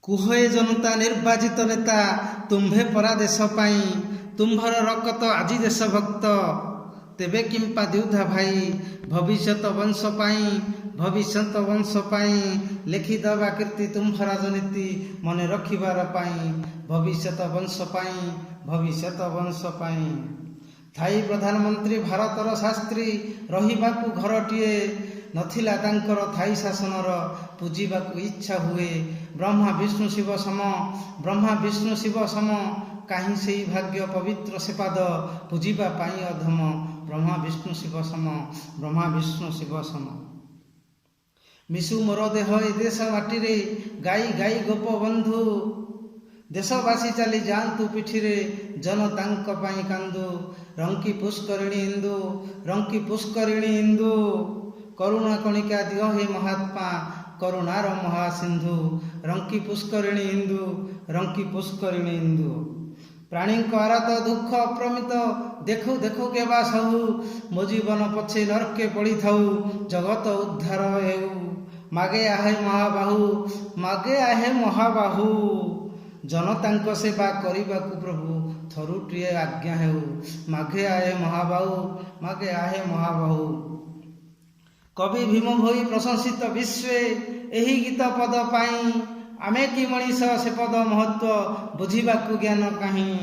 କୁହେ ଜନତା ନିର୍ବାଚିତ ନେତା ତୁମ୍ଭେ ପରା ଦେଶ ପାଇଁ, ତୁମ୍ଭର ରକତ ଆଜି ଦେଶ ଭକ୍ତ, ତେବେ କିମ୍ପା ଦ୍ୟୁଧା ଭାଇ, ଭବିଷ୍ୟତ ବଂଶ ପାଇଁ, ଭବିଷ୍ୟତ ବଂଶ ପାଇଁ, ଲେଖିଦେବା କୀର୍ତ୍ତି ତୁମ୍ଭ ରାଜନୀତି ମନେ ରଖିବାର ପାଇଁ, ଭବିଷ୍ୟତ ବଂଶ ପାଇଁ, ଭବିଷ୍ୟତ ବଂଶ ପାଇଁ। ଥାଇ ପ୍ରଧାନମନ୍ତ୍ରୀ ଭାରତର ଶାସ୍ତ୍ରୀ, ରହିବାକୁ ଘରଟିଏ ନଥିଲା ତାଙ୍କର ଥାଇ ଶାସନର, ପୂଜିବାକୁ ଇଚ୍ଛା ହୁଏ ବ୍ରହ୍ମା ବିଷ୍ଣୁ ଶିବ ସମ, ବ୍ରହ୍ମା ବିଷ୍ଣୁ ଶିବ ସମ, କାହିଁ ସେହି ଭାଗ୍ୟ ପବିତ୍ର ସେପାଦ, ପୂଜିବା ପାଇଁ ଅଧମ, ବ୍ରହ୍ମା ବିଷ୍ଣୁ ଶିବ ସମ, ବ୍ରହ୍ମା ବିଷ୍ଣୁ ଶିବ ସମ। ମିଶୁ ମୋର ଦେହ ଏ ଦେଶ ମାଟିରେ, ଗାଇ ଗାଇ ଗୋପ ବନ୍ଧୁ, ଦେଶବାସୀ ଚାଲି ଯାଆନ୍ତୁ ପିଠିରେ, ଜନତାଙ୍କ ପାଇଁ କାନ୍ଦୁ, ରଙ୍କି ପୁଷ୍କରିଣୀ ଇନ୍ଦୁ, ରଙ୍କି ପୁଷ୍କରିଣୀ ଇନ୍ଦୁ, କରୁଣା କଣିକା ଦିଅ ହେ ମହାତ୍ମା, କରୁଣାର ମହାସିନ୍ଧୁ, ରଙ୍କି ପୁଷ୍କରିଣୀ ଇନ୍ଦୁ, ରଙ୍କି ପୁଷ୍କରିଣୀ ଇନ୍ଦୁ। ପ୍ରାଣୀଙ୍କ ଆରତ ଦୁଃଖ ଅପ୍ରମିତ, ଦେଖୁ ଦେଖୁ କେବା ସହୁ, ମୋ ଜୀବନ ପଛେ ନର୍କେ ପଡ଼ିଥାଉ, ଜଗତ ଉଦ୍ଧାର ହେଉ, ମାଗେ ଆହେ ମହାବାହୁ, ମାଗେ ଆହେ ମହାବାହୁ, ଜନତାଙ୍କ ସେବା କରିବାକୁ ପ୍ରଭୁ ଥରୁଟିଏ ଆଜ୍ଞା ହେଉ, ମାଗେ ଆହେ ମହାବାହୁ, ମାଗେ ଆହେ ମହାବାହୁ। କବି ଭୀମ ଭୋଇ ପ୍ରଶଂସିତ ବିଶ୍ୱେ ଏହି ଗୀତ ପଦ ପାଇଁ, ଆମେ କି ମଣିଷ ସେ ପଦ ମହତ୍ଵ ବୁଝିବାକୁ ଜ୍ଞାନ କାହିଁ,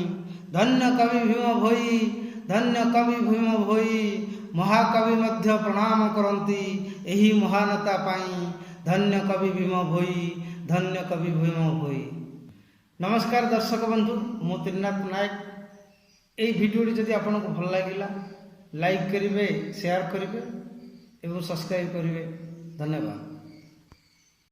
ଧନ୍ୟ କବି ଭୀମ ଭୋଇ, ଧନ୍ୟ କବି ଭୀମ ଭୋଇ, ମହାକବି ମଧ୍ୟ ପ୍ରଣାମ କରନ୍ତି ଏହି ମହାନତା ପାଇଁ, ଧନ୍ୟ କବି ଭୀମ ଭୋଇ, ଧନ୍ୟ କବି ଭୀମ ଭୋଇ। ନମସ୍କାର ଦର୍ଶକ ବନ୍ଧୁ, ମୁଁ ତ୍ରିନାଥ ନାୟକ। ଏହି ଭିଡ଼ିଓଟି ଯଦି ଆପଣଙ୍କୁ ଭଲ ଲାଗିଲା ଲାଇକ୍ କରିବେ, ସେୟାର କରିବେ ଏବଂ ସବସ୍କ୍ରାଇବ୍ କରିବେ। ଧନ୍ୟବାଦ।